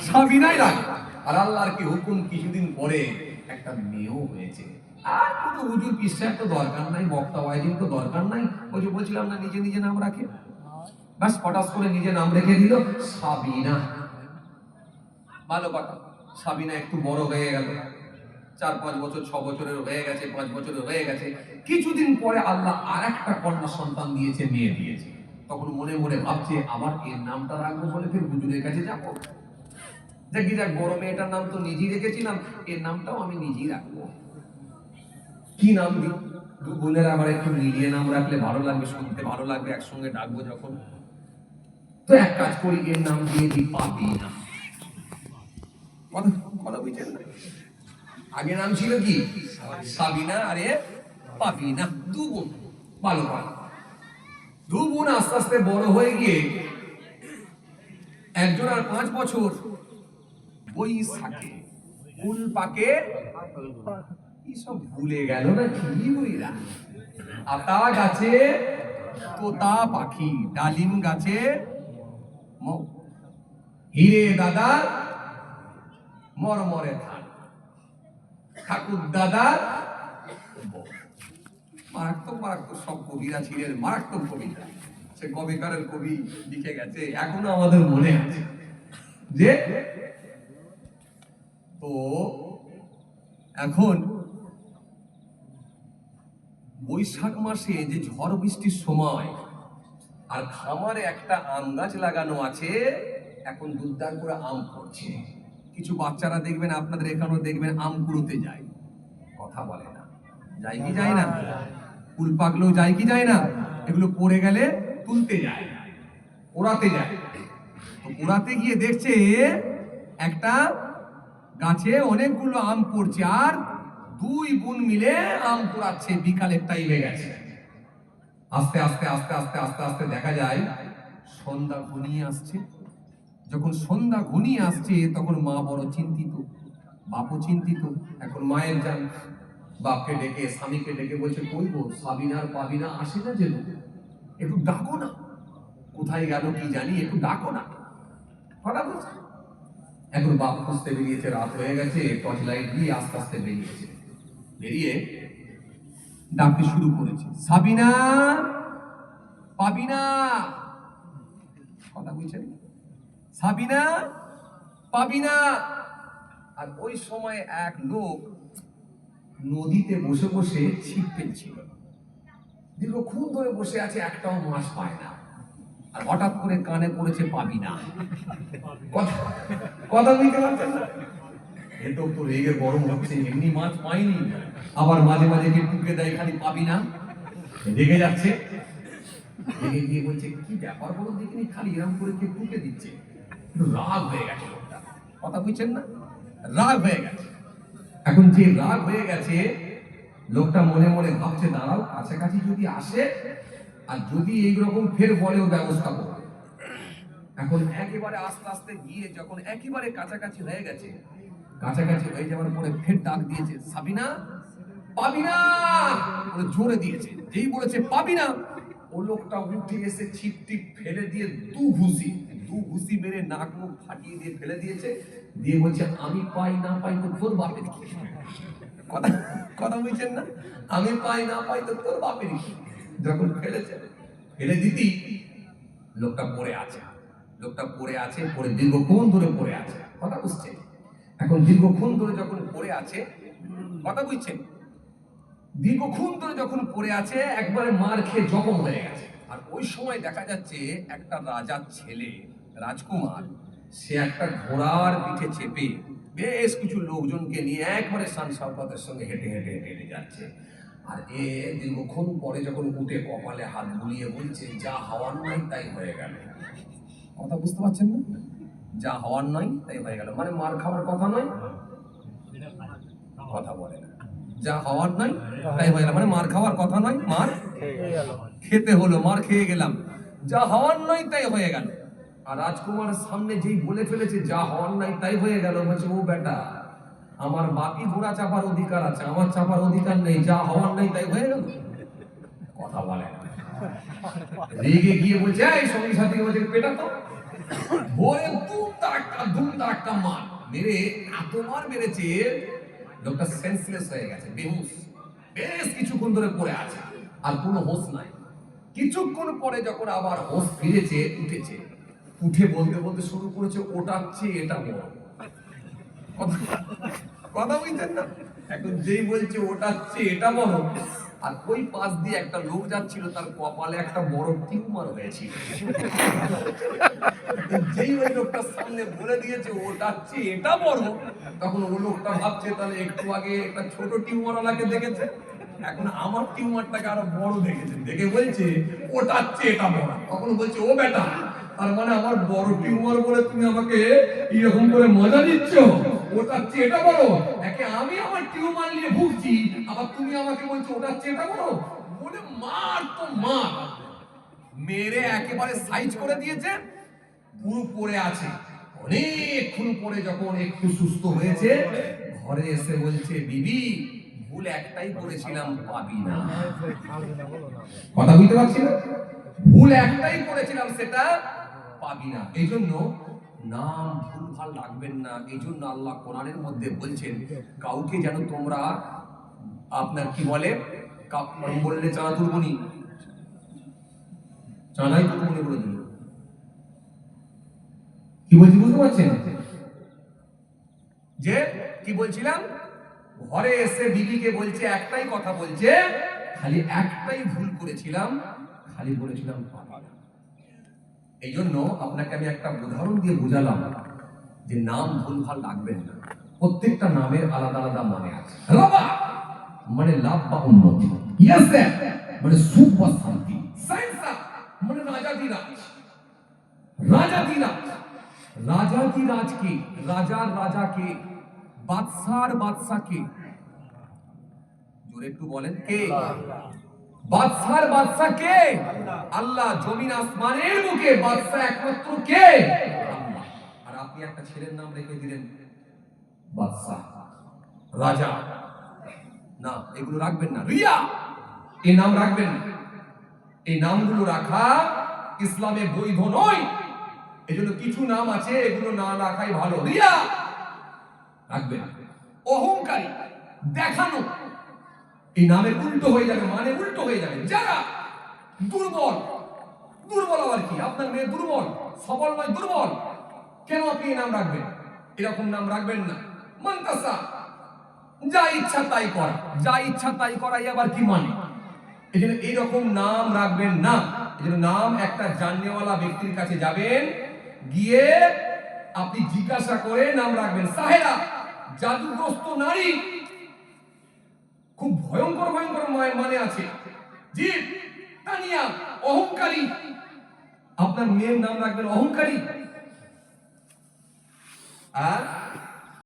সাবিনাই রাগ। আর আল্লাহর কি হুকুম, কিছুদিন পরে একটা মেয়েও হয়েছে। আর কোনো হুজুর পিসার তো দরকার নাই, বক্তা ওয়াইজিন তো দরকার নাই। ওই যে বলছিলাম না, নিজে নিজে নাম রাখে, বাস হঠাৎ করে নিজে নাম রেখে দিল সাবিনা। ভালো কথা, সাবিনা একটু বড় হয়ে গেল, 4-5 বছর, 6 বছরের হয়ে গেছে, 5 বছরের হয়ে গেছে। কিছুদিন পরে আল্লাহ আর একটা কন্যা সন্তান দিয়েছে, মেয়ে দিয়েছে। তখন মনে মনে ভাবছে, আবার এর নামটা রাখবো বলে ফের হুজুরের কাছে যাবো। দেখি যাক, বড় মেয়েটার নাম তো নিজেই রেখেছিলাম, এর নামটাও আমি নিজেই রাখবো। কি নাম দিই? দু বোনের আবার একটু মিলিয়ে নাম রাখলে ভালো লাগবে, শুনতে ভালো লাগবে, একসঙ্গে ডাকবো যখন। তো এক কাজ করি, এর নাম দিয়ে দিই পাবিনা। কথা বুঝছেন না? আগে নাম ছিল কি? সাবিনা, আরে পাবিনা। দু বোন, ভালো কথা। দু বোন আস্তে আস্তে বড় হয়ে গিয়ে একজন আর 5 বছর বৈশাখে ফুল পাকে, কি সব ভুলে গেল না কি বইরা। আতা গাছে তোতা পাখি, ডালিম গাছে হিরে দাদা মরমরে থান, ঠাকুর দাদা। মারাত্মক মারাত্মক সব কবিরা ছিলেন, মারাত্মক কবিতা। সে কবিকারের কবি লিখে গেছে, এখনো আমাদের মনে আছে। যে তো এখন বৈশাখ মাসে যে ঝড় বৃষ্টির সময়, আর খামারে একটা আম গাছ লাগানো আছে, এখন দুধদার করে আম পড়ছে। কিছু বাচ্চারা দেখবেন, আপনাদের এখানেও দেখবেন, আম কুড়োতে যায়, কথা বলে না, যায় কি যায় না? কুল পাকলেও যায় কি যায় না? এগুলো পড়ে গেলে তুলতে যায়, ওড়াতে যায়। তো ওড়াতে গিয়ে দেখছে একটা গাছে অনেকগুলো আম পড়ছে, আর দুই বোন মিলে আম কুড়াচ্ছে। বিকালের টাইমে গেছে। আস্তে আস্তে আস্তে আস্তে আস্তে আস্তে দেখা যায় সন্ধ্যা ঘনিয়ে আসছে। যখন সন্ধ্যা ঘনিয়ে আসছে, তখন মা বড় চিন্তিত, বাপও চিন্তিত। এখন মায়ের যান, বাপকে ডেকে, স্বামীকে ডেকে বলছে, কই গো, সাবিনার পাবিনা আসে না যেন, একটু ডাকো না, কোথায় গেল কি জানি, একটু ডাকো না। হঠাৎ এখন বাপ খুঁজতে বেরিয়েছে, রাত হয়ে গেছে, টর্চ লাইট দিয়ে আস্তে আস্তে বেরিয়েছে। বেরিয়ে ডাকতে শুরু করেছে, সাবিনা, পাবিনা। কথা বুঝছেন? সাবিনা, পাবিনা। আর ওই সময় এক লোক নদীতে বসে বসে ছিপ ফেলছিল। দীর্ঘক্ষণ ধরে বসে আছে, একটাও মাছ পায় না। আর হঠাৎ করে কানে পড়েছে পাবিনা। কথা বুঝতে পারছেন না? এ তো রেগে গরম হচ্ছে, এমনি মাছ পাইনি, আবার মাঝে মাঝে কে টুকে দেয়, খালি পাবিনা। রেগে যাচ্ছে, রেগে গিয়ে বলছে, কি ব্যাপার বলো দেখিনি, খালি এরকম করে কে টুকে দিচ্ছে। রাগ হয়ে গেছে লোকটা, কথা বুঝছেন না? রাগ হয়ে গেছে। এখন যে রাগ হয়ে গেছে, লোকটা মনে মনে ভাবছে, দাঁড়াও, কাছাকাছি যদি আসে, আর যদি এইরকম ফের বলেও ব্যবস্থা করবে। এখন একেবারে আস্তে আস্তে গিয়ে যখন একেবারে কাছাকাছি হয়ে গেছে, কাছাকাছি হয়ে যাওয়ার পরে ফের ডাক দিয়েছে, সাবিনা, পাবিনা, বলে জোরে দিয়েছে। যেই বলেছে পাবিনা, ও লোকটা উঠে এসে ছিপ টিপ ফেলে দিয়ে দু ঘুষি মেরে নাক মুখ ফাটিয়ে দিয়ে ফেলে দিয়েছে। দিয়ে বলছে, আমি পাই না পাই তো তোর বাপের কি। কথা কথা বুঝছেন না? আমি পাই না পাই তো তোর বাপের কি। যখন ফেলেছে, ফেলে দিতি, লোকটা পড়ে আছে। লোকটা পড়ে আছে, পড়ে দীর্ঘক্ষণ ধরে পড়ে আছে, কথা বুঝছে? এখন দীর্ঘক্ষণ ধরে যখন পড়ে আছে, কথা বুঝছেন, দীর্ঘক্ষণ ধরে যখন পড়ে আছে, একবারে মার খেয়ে জখম হয়ে গেছে। আর ওই সময় দেখা যাচ্ছে একটা রাজার ছেলে, রাজকুমার, সে একটা ঘোড়ার পিঠে চেপে বেশ কিছু লোকজনকে নিয়ে একবারে শান শওকতের সঙ্গে হেঁটে হেঁটে হেঁটে হেঁটে যাচ্ছে। আর এ দীর্ঘক্ষণ পরে যখন উঠে কপালে হাত বুলিয়ে বলছে, যা হওয়ার নয় তাই হয়ে গেল। কথা বুঝতে পারছেন না? যা হওয়ার নয় তাই হয়ে গেল, মানে মার খাওয়ার কথা নয়, কথা বলে না। যা হওয়ার নয় তাই হয়ে গেল, মানে মার খাওয়ার কথা নয়, মার খেতে হলো, মার খেয়ে গেলাম। যা হওয়ার নয় তাই হয়ে গেল। আর রাজকুমারের সামনে যেই বলে ফেলেছে যা হওয়ার নাই তাই হয়ে গেল, বলছে, ও বেটা, আমার বাকি ঘোড়া চাপার অধিকার আছে, আমার চাপার অধিকার নেই, যা হওয়ার নাই তাই হয়ে গেল। কথা বলে না। রেগে গিয়ে বলছে, এই সঙ্গী সাথী বলছে, পেটা তো, ধরে ধুম তারাক্কা মার মেরে এত মার মেরেছে লোকটা সেন্সলেস হয়ে গেছে, বেহুশ, বেশ কিছুক্ষণ ধরে পড়ে আছে, আর কোনো হোশ নাই। কিছুক্ষণ পরে যখন আবার হোশ ফিরেছে, উঠেছে, উঠে বলতে বলতে শুরু করেছে, ওটার চেয়ে এটা বড়। কথা বুঝছেন না? এখন যেই বলছে ওটার চেয়ে এটা বড়, আর ওই পাশ দিয়ে একটা লোক যাচ্ছিল, তার কপালে একটা বড় টিউমার হয়েছিল। যেই ওই লোকটার সামনে বলে দিয়েছে ওটার চেয়ে এটা বড়, তখন ওই লোকটা ভাবছে তাহলে একটু আগে একটা ছোট টিউমার ওলাকে দেখেছে, এখন আমার টিউমারটাকে আরো বড় দেখেছে, দেখে বলছে ওটার চেয়ে এটা বড়। তখন বলছে ও বেটা, তার মানে আমার বড় টিউমার বলে তুমি আমাকে এরকম করে মজা দিচ্ছ? ওটার চেয়ে এটা বড়? একে আমি আমার টিউমার নিয়ে ভুগছি, আবার তুমি আমাকে বলছো ওটার চেয়ে এটা বড়? বলে মার তো মার। মেরে একেবারে সাইজ করে দিয়েছে, পুরো পড়ে আছে। অনেকক্ষণ পরে যখন একটু সুস্থ হয়েছে, ঘরে এসে বলছে বিবি, ভুল একটাই করেছিলাম, পাবি না। কথা বুঝতে পারছি না? ভুল একটাই করেছিলাম, সেটা পাবি না। এই জন্য নাম ভুলভাল রাখবেন না। এই জন্য আল্লাহ কোরআনের মধ্যে বলছেন, কাউকে যেন তোমরা আপনার কি বলে, বললে চানা তুলবনি, চানাই তুলবনি বলে দিল। কি বলছি বুঝতে পারছেন? যে কি বলছিলাম, ঘরে এসে বিবিকে বলছে, একটাই কথা বলছে, খালি একটাই ভুল করেছিলাম, খালি বলেছিলাম পাবি না। এই জন্য আপনাকে আমি একটা উদাহরণ দিয়ে বুঝালাম যে নাম ভুলভাল রাখবেন না। প্রত্যেকটা নামের আলাদা আলাদা মানে আছে। রাবা মানে লাভ বা উন্নতি, ইয়াসের মানে সুখ বা শান্তি, সাইন্সা মানে রাজাধিরাজ। রাজাধিরাজ, রাজাধিরাজ কে? রাজার রাজা কে? বাদশার বাদশা কে? জোরে একটু বলেন, কে? বাদশার বাদশা কে? আল্লাহ। জমিন আসমানের বুকে বাদশা একমাত্র কে? আল্লাহ। আর আপনি একটা ছেলের নাম রেখে দিলেন বাদশা, রাজা। না, এগুলো রাখবেন না। রিয়া, এই নাম রাখবেন না। এই নামগুলো রাখা ইসলামে বৈধ নয়। এজন্য কিছু নাম আছে, এগুলো না রাখাই ভালো। রিয়া রাখবেন। অহংকারী, দেখানো, এই নামের উল্টো হয়ে যাবে, মানে উল্টো হয়ে যাবে। যারা দুর্বল, দুর্বল আবার কি? আপনার মেয়ে দুর্বল, সবল নয়, দুর্বল, কেন আপনি এই নাম রাখবেন? এরকম নাম রাখবেন না। মান্তাসা, যা ইচ্ছা তাই করা, যা ইচ্ছা তাই করাই আবার কি মানে? এই জন্য এইরকম নাম রাখবেন না। এই জন্য নাম একটা জাননেওয়ালা ব্যক্তির কাছে যাবেন, গিয়ে আপনি জিজ্ঞাসা করে নাম রাখবেন। সাহেরা, জাদুগ্রস্ত নারী, খুব ভয়ঙ্কর ভয়ঙ্কর মানে আছে। জিদ, তানিয়া, অহংকারী, আপনার মেয়ের নাম রাখবেন অহংকারী। আর